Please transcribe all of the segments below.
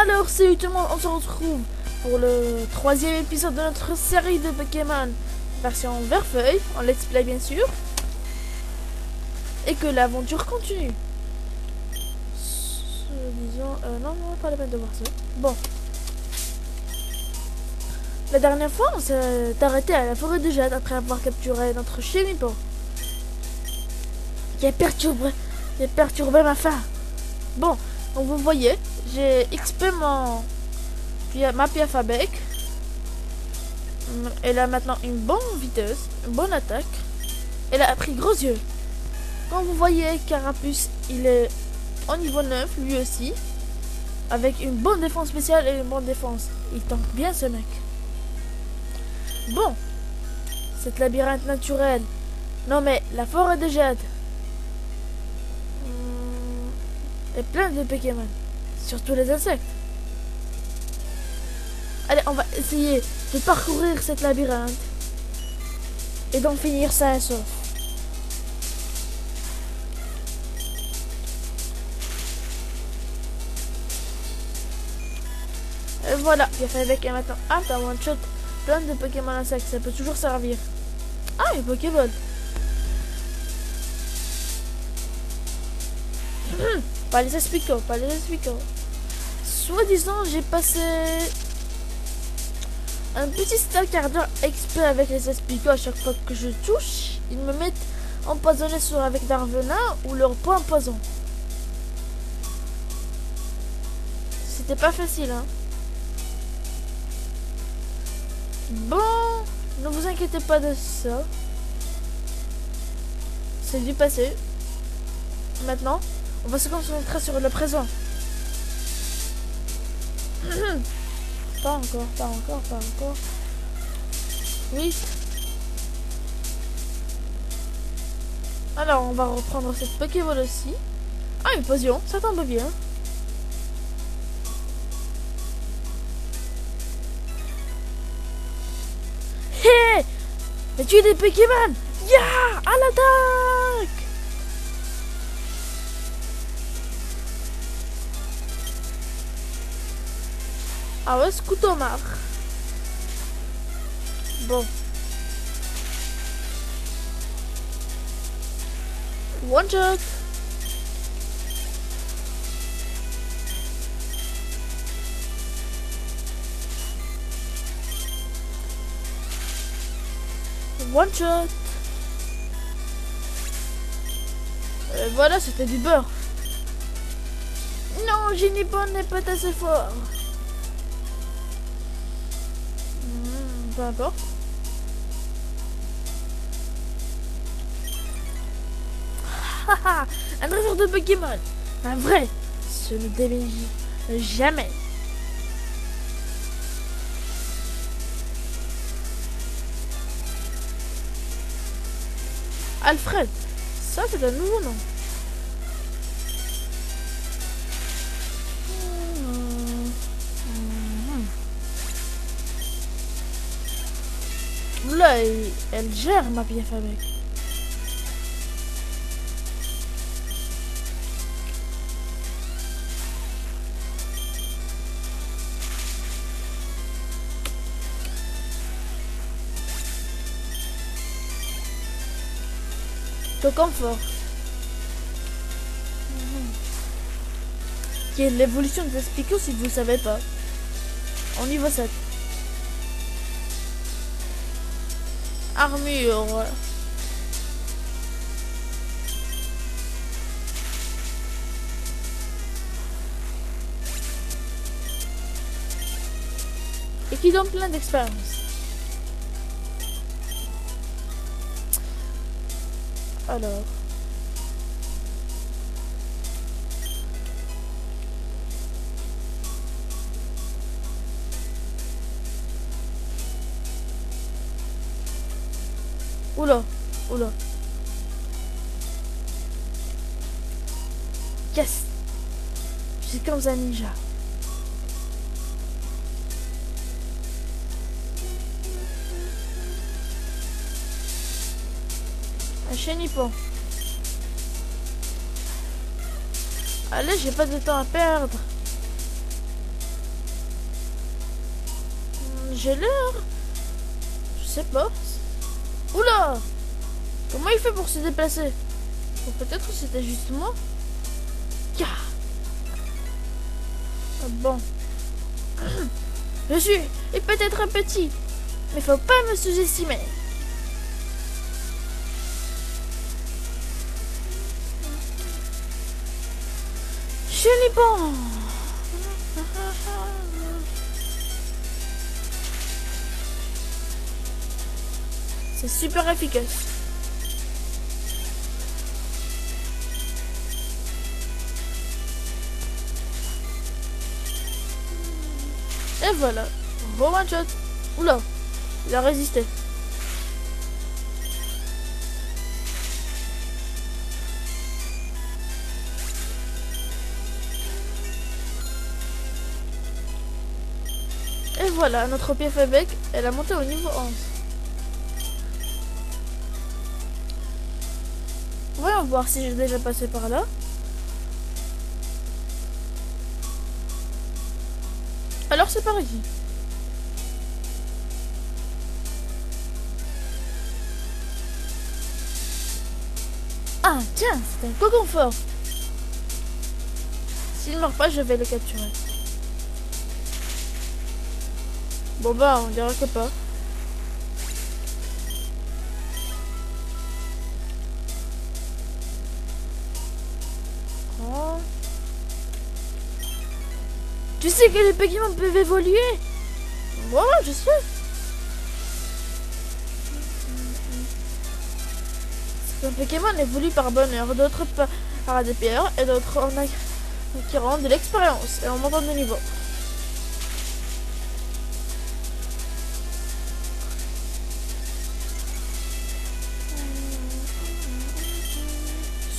Alors salut tout le monde, on se retrouve pour le troisième épisode de notre série de Pokémon version vert-feuille, en let's play bien sûr, et que l'aventure continue. Disons, non, pas la peine de voir ça. Bon. La dernière fois, on s'est arrêté à la forêt de Jade après avoir capturé notre Chenipo. Qui a perturbé ma faim. Bon, donc vous voyez, j'ai XP ma Piafabec. Elle a maintenant une bonne vitesse, une bonne attaque. Elle a appris gros yeux. Quand vous voyez Carapuce, il est au niveau 9, lui aussi. Avec une bonne défense spéciale et une bonne défense. Il tank bien ce mec. Bon, cette labyrinthe naturelle. Non mais, la forêt de Jade est pleine de Pokémon. Surtout les insectes. Allez, on va essayer de parcourir cette labyrinthe. Et d'en finir sain et sauf. Et voilà, il a fait avec et maintenant. Ah, t'as one shot. Plein de Pokémon insectes, ça peut toujours servir. Ah, une Pokéball. Pas les Espico, pas les Espico. Soi-disant, j'ai passé un petit stackardeur XP avec les Espico à chaque fois que je touche. Ils me mettent empoisonné soit avec leur venin ou leur point poison. C'était pas facile, hein. Bon, ne vous inquiétez pas de ça. C'est du passé. Maintenant, on va se concentrer sur le présent. Pas encore. Oui. Alors, on va reprendre cette Pokéball aussi. Ah, une potion, ça tombe bien. Hé! Mais tu es des Pokémon! Ya! À l'attaque! Ah ouais, Scoutomar. Bon. One shot. One shot. Voilà, c'était du beurre. Non, Genipo n'est pas assez fort. Peu importe. Haha, un dresseur de Pokémon. Un vrai. Ce ne déménage jamais. Alfred. Ça, c'est un nouveau nom. Là, elle gère ma Piafabec. Te confort. Qui est l'évolution des Espico si vous ne savez pas. Au niveau 7. Armure. Et qui donne plein d'expérience. Alors. Oula. Yes. Je suis comme un ninja. Un Chenipo. Allez, j'ai pas de temps à perdre. J'ai l'air... Je sais pas. Oula! Comment il fait pour se déplacer? Ou peut-être que c'était juste moi? Ah, bon. Je suis et peut-être un petit, mais faut pas me sous-estimer. Chenipan. C'est super efficace. Et voilà. One shot. Oula. Il a résisté. Et voilà, notre pied bec, elle a monté au niveau 11. Voyons voir si j'ai déjà passé par là. Alors c'est par ici. Ah tiens, c'est un cocon fort. S'il ne meurt pas, je vais le capturer. Bon bah, on dirait que pas. Oh. Tu sais que les Pokémon peuvent évoluer? Voilà, je sais. Certains Pokémon évoluent par bonheur, d'autres par ADPR et d'autres en acquérant de l'expérience et en montant de niveau.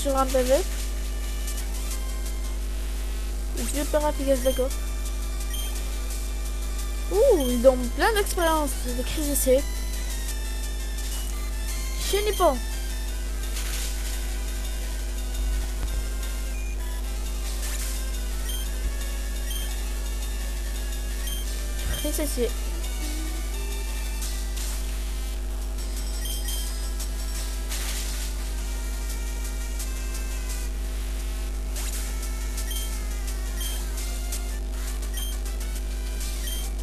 Sur un PV. Le vieux père efficace, d'accord. Ouh, ils ont plein d'expérience de crise d'essai. Chenipan. Crise d'essai.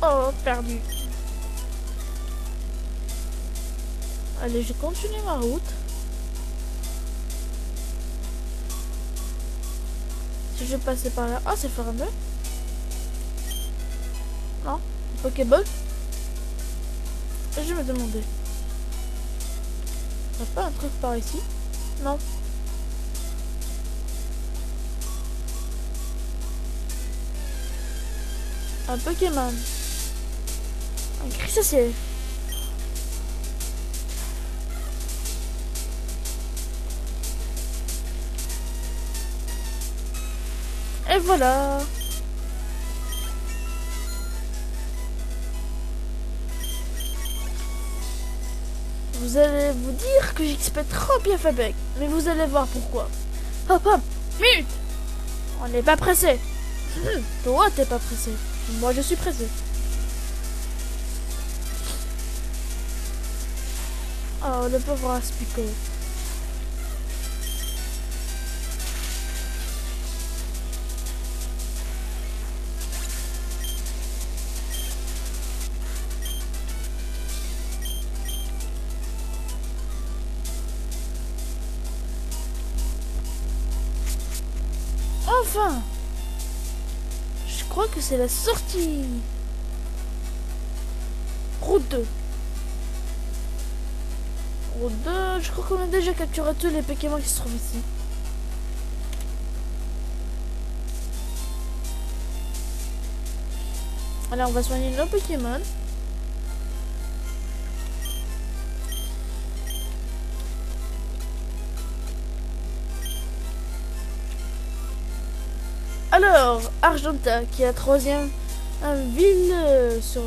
Oh, perdu. Allez, je continue ma route. Si je passais par là... Ah, c'est fermé. Non, Pokéball. Et je me demandais. Il n'y a pas un truc par ici? Non. Un Pokémon. Un crustacé. Et voilà. Vous allez vous dire que j'expecte trop bien Fabec, mais vous allez voir pourquoi. Hop hop, minute. On n'est pas pressé. Toi t'es pas pressé. Moi je suis pressé. Oh le pauvre Aspico. Enfin! Je crois que c'est la sortie. Route 2. Route 2, je crois qu'on a déjà capturé tous les Pokémon qui se trouvent ici. Alors on va soigner nos Pokémon. Alors, Argenta, qui est la troisième ville sur...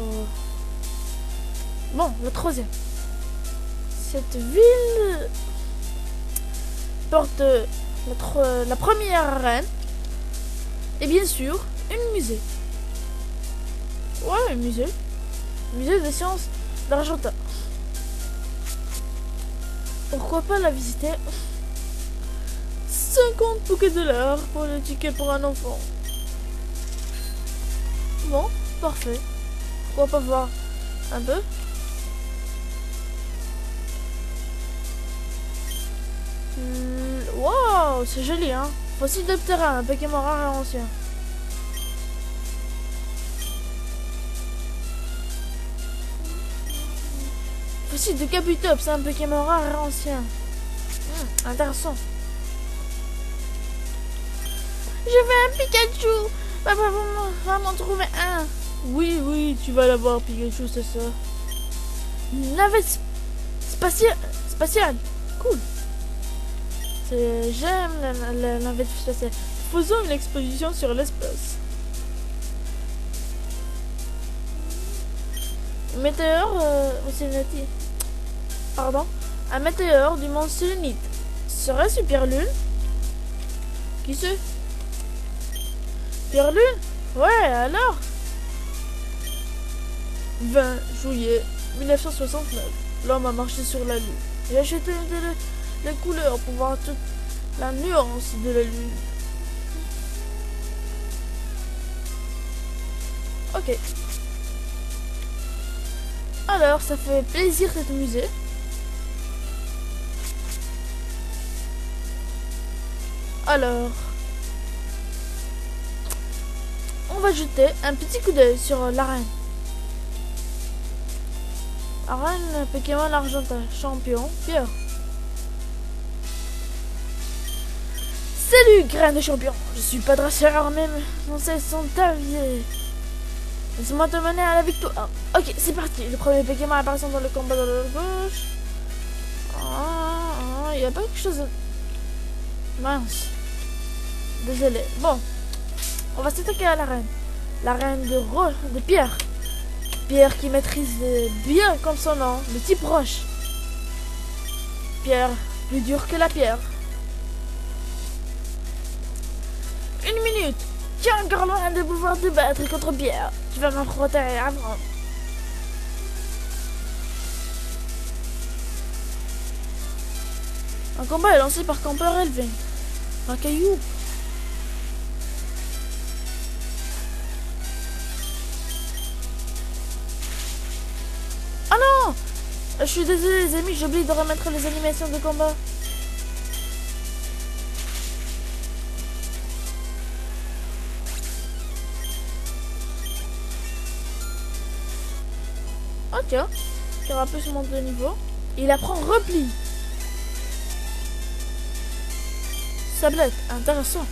Bon, la troisième. Cette ville porte la première arène et bien sûr, une musée. Ouais, un musée. Musée des sciences d'Argenta. Pourquoi pas la visiter? 50 $, pour le ticket pour un enfant. Bon, parfait. Pourquoi pas voir un peu? Wow, c'est joli, hein. Fossile de terrain, un Pokémon rare et ancien. Fossile de Kabutops, un Pokémon rare et ancien. Intéressant. Je veux un Pikachu. Papa va m'en trouver un. Oui, tu vas l'avoir, Pikachu, c'est ça. Une navette spatiale. Cool. J'aime la navette spatiale. Faisons une exposition sur l'espace. Météore Sélénite. Pardon. Un météore du mont Sélénite. Serait-ce Pierre Lune? Qui c'est? Pierre Lune? Ouais, alors? 20 juillet 1969. L'homme a marché sur la Lune. J'ai acheté les couleurs pour voir toute la nuance de la Lune. Ok. Alors, ça fait plaisir cet musée. Alors, on va jeter un petit coup d'œil sur l'arène. Arène Pokémon Argenta, champion, Pierre. Salut, grain de champion. Je suis pas dresseur, même mon sels sont aviés. Laisse-moi te mener à la victoire. Ok, c'est parti. Le premier Pokémon apparaissant dans le combat dans la gauche. Il y a pas quelque chose de... Mince. Désolé. Bon. On va s'attaquer à l'arène. L'arène de Pierre. Pierre qui maîtrise bien comme son nom, le type roche. Pierre, plus dur que la pierre. 1 minute. Tu es encore loin de pouvoir te battre contre Pierre. Tu vas m'affronter avant. Un combat est lancé par campeur élevé. Un caillou. Ah non! Je suis désolé les amis, j'ai oublié de remettre les animations de combat. Oh tiens, Carapuce monte de niveau. Il apprend repli. Sablette, intéressant.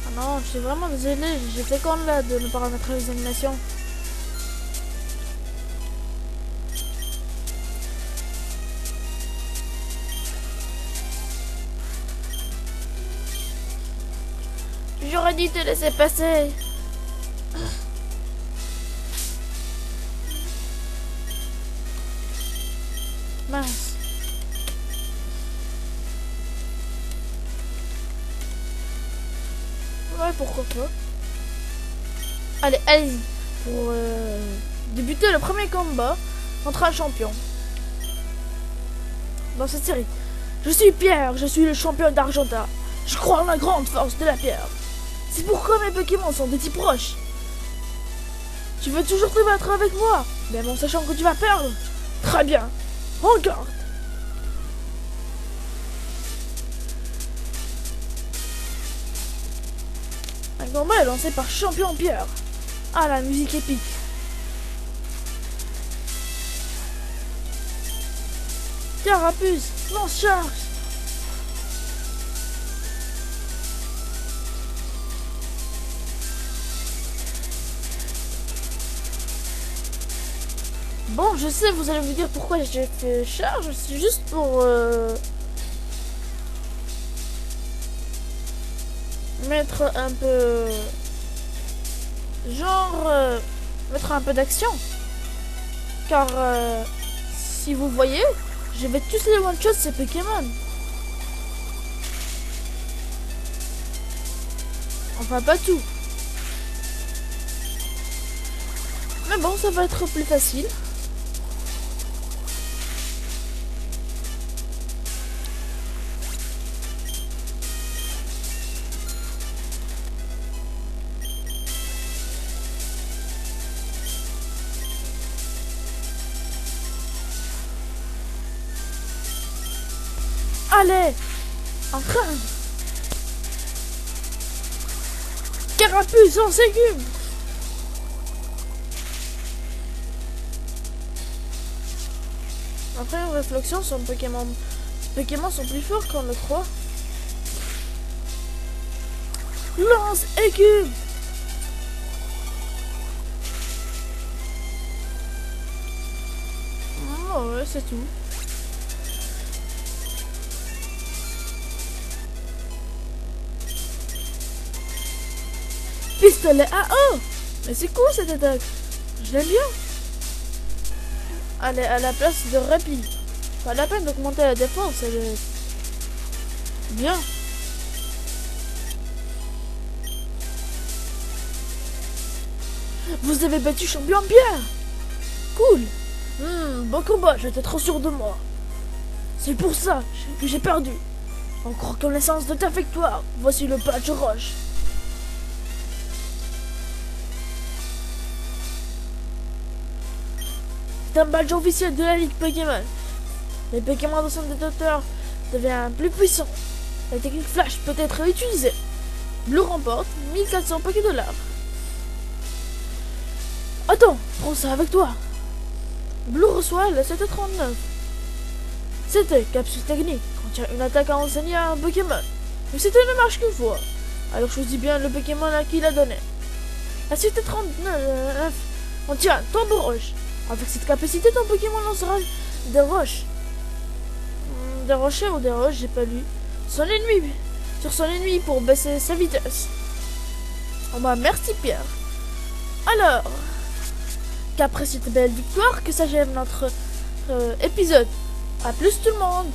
Ah non, je suis vraiment désolé, j'étais con là de ne pas remettre les animations. J'aurais dû te laisser passer. Mince. Ouais, pourquoi pas. Allez, allez-y. Pour débuter le premier combat contre un champion. Dans cette série. Je suis Pierre, je suis le champion d'Argenta. Je crois en la grande force de la pierre. C'est pourquoi mes Pokémon sont des types proches. Tu veux toujours te battre avec moi, même en sachant que tu vas perdre. Très bien. En garde. Un combat est lancé par Champion Pierre. Ah, la musique épique. Carapuce, lance-charge. Bon, je sais, vous allez vous dire pourquoi j'ai fait charge. C'est juste pour mettre un peu... genre... mettre un peu d'action. Car si vous voyez, je vais tous les one-shot ces Pokémon. Enfin, pas tout. Mais bon, ça va être plus facile. Allez, entraîne. Carapuce en ségume. Après une réflexion, ces Pokémon sont plus forts qu'on le croit. Lance écume. Oh ouais, c'est tout. Pistolet à eau. Mais c'est cool cette attaque. Je l'aime bien. Allez, à la place de répit. Pas la peine d'augmenter la défense, elle est bien. Vous avez battu champion bien. Cool. Bon combat, j'étais trop sûr de moi. C'est pour ça que j'ai perdu. En reconnaissance de ta victoire, voici le patch roche. C'est un badge officiel de la Ligue Pokémon. Les Pokémon de son détenteur deviennent plus puissants. La technique Flash peut être utilisée. Blue remporte 1400 $. Attends, prends ça avec toi. Blue reçoit la 739. C'était capsule technique, contient une attaque à enseigner à un Pokémon. Mais c'était ne marche qu'une fois. Alors choisis bien le Pokémon à qui l'a donné. La 739 contient Tombeau Roche. Avec cette capacité, ton Pokémon lancera des roches. Des rochers ou des roches, j'ai pas lu. Sur son ennemi pour baisser sa vitesse. Oh bah merci Pierre. Alors, qu'après cette belle victoire, que s'achève notre épisode. A plus tout le monde.